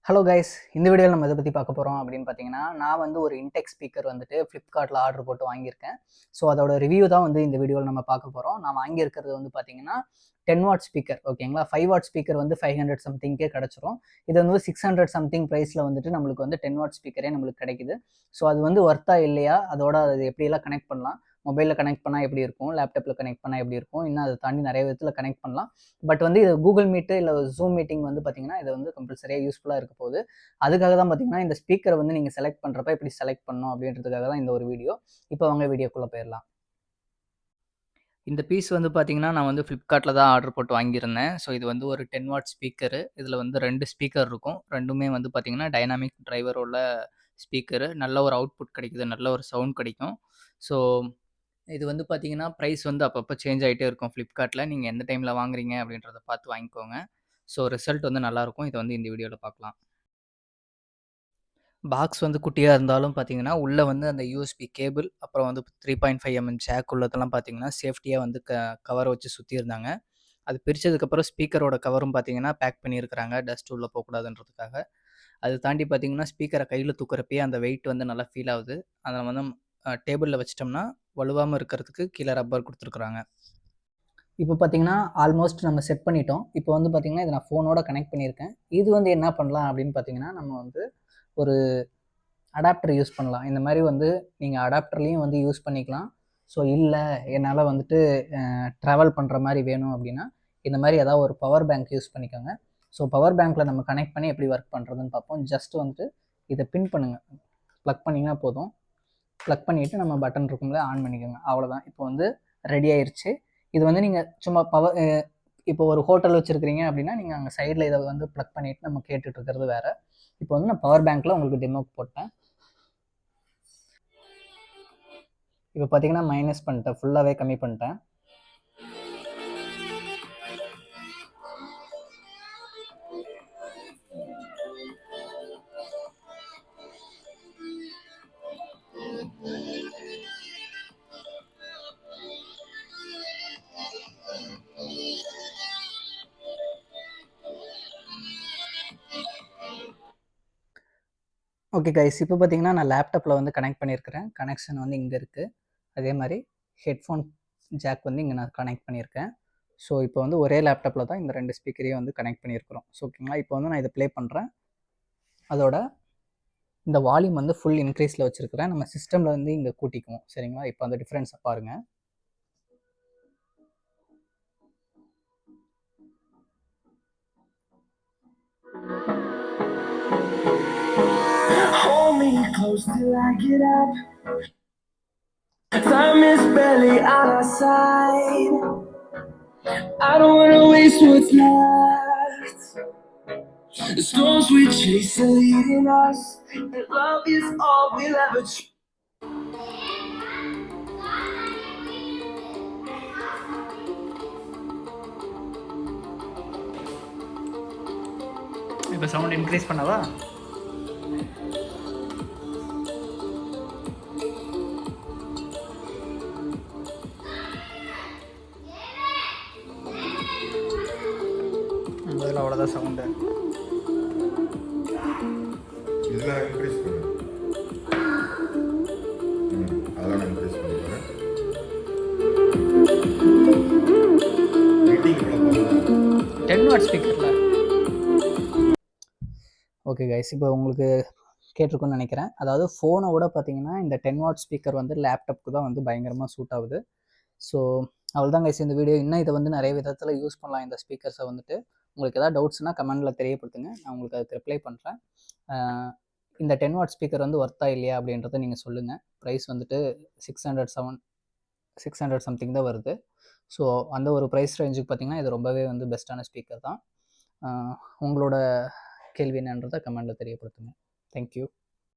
Hello guys, இந்த வீடியோவில் நம்ம எதை பற்றி பார்க்க போகிறோம் அப்படின்னு பார்த்தீங்கன்னா, நான் வந்து ஒரு இன்டெக் ஸ்பீக்கர் வந்துட்டு ஃப்ளிப்கார்ட்டில் ஆர்டர் போட்டு வாங்கியிருக்கேன். ஸோ அதோட ரிவ்யூ தான் வந்து இந்த வீடியோவில் நம்ம பார்க்க போகிறோம். நான் வாங்கியிருக்கிறது வந்து பார்த்தீங்கன்னா 10 வாட் ஸ்பீக்கர், ஓகேங்களா. 5 வாட் ஸ்பீக்கர் வந்து 500 சம்திங்கே கிடச்சிரும். இது வந்து 600 சம்திங் ப்ரைஸில் வந்துட்டு நம்மளுக்கு வந்து 10 வாட் ஸ்பீக்கரே நம்மளுக்கு கிடைக்குது. ஸோ அது வந்து ஒர்த்தா இல்லையா, அதோட அது எப்படியெல்லாம் கனெக்ட் பண்ணலாம், மொபைலில் கனெக்ட் பண்ணால் எப்படி இருக்கும், லேப்டாப்பில் கனெக்ட் பண்ணால் எப்படி இருக்கும், இன்னும் அதை தாண்டி நிறைய விதத்தில் கனெக்ட் பண்ணலாம். பட் வந்து இது கூகுள் மீட்டு இல்லை ஜூம் மீட்டிங் வந்து பார்த்தீங்கன்னா இது வந்து கம்பல்சரியாக யூஸ்ஃபுல்லாக இருக்க போகுது. அதுக்காக தான் பார்த்தீங்கன்னா இந்த ஸ்பீக்கரை வந்து நீங்கள் செலக்ட் பண்ணுறப்ப எப்படி செலக்ட் பண்ணணும் அப்படின்றதுக்காக தான் இந்த ஒரு வீடியோ. இப்போ வாங்க வீடியோக்குள்ளே போயிடலாம். இந்த பீஸ் வந்து பார்த்தீங்கன்னா நான் வந்து ஃப்ளிப்கார்ட்டில் தான் ஆர்டர் போட்டு வாங்கியிருந்தேன். ஸோ இது வந்து ஒரு 10 வாட் ஸ்பீக்கரு. இதில் வந்து 2 ஸ்பீக்கர் இருக்கும். ரெண்டுமே வந்து பார்த்தீங்கன்னா டைனாமிக் டிரைவர் உள்ள ஸ்பீக்கரு. நல்ல ஒரு அவுட்புட் கிடைக்குது, நல்ல ஒரு சவுண்ட் கிடைக்கும். ஸோ இது வந்து பார்த்தீங்கன்னா ப்ரைஸ் வந்து அப்பப்போ சேஞ்ச் ஆகிட்டே இருக்கும் ஃப்ளிப்கார்ட்டில். நீங்கள் எந்த டைமில் வாங்குறீங்க அப்படின்றத பார்த்து வாங்கிக்கோங்க. ஸோ ரிசல்ட் வந்து நல்லாயிருக்கும். இதை வந்து இந்த வீடியோவில் பார்க்கலாம். பாக்ஸ் வந்து குட்டியாக இருந்தாலும் பார்த்தீங்கன்னா, உள்ளே வந்து அந்த யூஎஸ்பி கேபிள், அப்புறம் வந்து 3.5 ஜாக் உள்ளதெல்லாம் பார்த்தீங்கன்னா, சேஃப்டியாக வந்து கவரை வச்சு சுற்றியிருந்தாங்க. அது பிரித்ததுக்கப்புறம் ஸ்பீக்கரோட கவரும் பார்த்தீங்கன்னா, பேக் பண்ணியிருக்கிறாங்க, டஸ்ட் உள்ளே போகக்கூடாதுன்றதுக்காக. அது தாண்டி பார்த்தீங்கன்னா, ஸ்பீக்கரை கையில் தூக்குறப்பயே அந்த வெயிட் வந்து நல்லா ஃபீல் ஆகுது. அதை வந்து டேபிளில் வச்சிட்டோம்னா வலுவாமல் இருக்கிறதுக்கு கீழே ரப்பர் கொடுத்துருக்குறாங்க. இப்போ பார்த்தீங்கன்னா, ஆல்மோஸ்ட் நம்ம செட் பண்ணிட்டோம். இப்போ வந்து பார்த்தீங்கன்னா, இதை நான் ஃபோனோட கனெக்ட் பண்ணியிருக்கேன். இது வந்து என்ன பண்ணலாம் அப்படின்னு பார்த்தீங்கன்னா, நம்ம வந்து ஒரு அடாப்டர் யூஸ் பண்ணலாம். இந்த மாதிரி வந்து நீங்கள் அடாப்டர்லேயும் வந்து யூஸ் பண்ணிக்கலாம். ஸோ இல்லை என்னால் வந்துட்டு ட்ராவல் பண்ணுற மாதிரி வேணும் அப்படின்னா, இந்த மாதிரி ஏதாவது ஒரு பவர் பேங்க் யூஸ் பண்ணிக்கோங்க. ஸோ பவர் பேங்க்கில் நம்ம கனெக்ட் பண்ணி எப்படி ஒர்க் பண்ணுறதுன்னு பார்ப்போம். ஜஸ்ட் வந்துட்டு இதை பின் பண்ணுங்கள், ப்ளக் பண்ணிங்கன்னா போதும். ப்ளக் பண்ணிவிட்டு நம்ம பட்டன் இருக்கும்போது ஆன் பண்ணிக்கோங்க, அவ்வளோதான். இப்போ வந்து ரெடி ஆயிடுச்சு. இது வந்து நீங்கள் சும்மா இப்போ ஒரு ஹோட்டல் வச்சுருக்கிறீங்க அப்படின்னா, நீங்கள் அங்கே சைடில் இதை வந்து ப்ளக் பண்ணிவிட்டு நம்ம கேட்டுட்டு இருக்கிறது வேறு. இப்போ வந்து நான் பவர் பேங்க்கில் உங்களுக்கு டெமோக்கு போட்டேன். இப்போ பார்த்தீங்கன்னா மைனஸ் பண்ணிட்டேன், ஃபுல்லாகவே கம்மி பண்ணிட்டேன். ஓகே கைஸ், இப்போ பார்த்தீங்கன்னா நான் லேப்டாப்பில் வந்து கனெக்ட் பண்ணியிருக்கிறேன். கனெக்ஷன் வந்து இங்கே இருக்குது. அதே மாதிரி ஹெட்ஃபோன் ஜாக் வந்து இங்கே நான் கனெக்ட் பண்ணியிருக்கேன். ஸோ இப்போ வந்து ஒரே லேப்டாப்பில் தான் இந்த 2 ஸ்பீக்கரையும் வந்து கனெக்ட் பண்ணியிருக்கிறோம். ஸோ ஓகேங்களா, இப்போ வந்து நான் இதை ப்ளே பண்ணுறேன். அதோட இந்த வால்யூம் வந்து ஃபுல் இன்க்ரீஸில் வச்சுருக்கிறேன். நம்ம சிஸ்டமில் வந்து இங்கே கூட்டிக்குவோம், சரிங்களா. இப்போ அந்த டிஃப்ரென்ஸை பாருங்கள். Close till I get up. Time is barely on our side. I don't wanna waste what's left. The storms we chase are leading us, and love is all we'll ever choose. இப்போ sound increase பண்ணவா? அதில் அவ்வளோதான் sound. இதெல்லாம் increase பண்ணு. அதெல்லாம் நான் increase பண்ணிக்கிறேன். Meeting 10 watt ஸ்பீக்கரில். ஓகே கைஸ், இப்போ உங்களுக்கு கேட்டிருக்குன்னு நினைக்கிறேன். அதாவது ஃபோனை விட பார்த்தீங்கன்னா இந்த 10 வாட் ஸ்பீக்கர் வந்து லேப்டாப்புக்கு தான் வந்து பயங்கரமாக சூட் ஆகுது. ஸோ அவ்வளோதான் கைஸ் இந்த வீடியோ. இன்னும் இதை வந்து நிறைய விதத்தில் யூஸ் பண்ணலாம் இந்த ஸ்பீக்கர்ஸை வந்துட்டு. உங்களுக்கு எதாவது டவுட்ஸ்னால் கமெண்டில் தெரியப்படுத்துங்க, நான் உங்களுக்கு அதுக்கு ரிப்ளை பண்ணுறேன். இந்த 10 வாட் ஸ்பீக்கர் வந்து ஒர்த்தா இல்லையா அப்படின்றத நீங்கள் சொல்லுங்கள். ப்ரைஸ் வந்துட்டு 600 சம்திங் தான் வருது. ஸோ அந்த ஒரு ப்ரைஸ் ரேஞ்சுக்கு பார்த்தீங்கன்னா இது ரொம்பவே வந்து பெஸ்ட்டான ஸ்பீக்கர் தான். உங்களோட கேள்வி என்னன்றதை கமெண்டில் தெரியப்படுத்துங்க. தேங்க்யூ.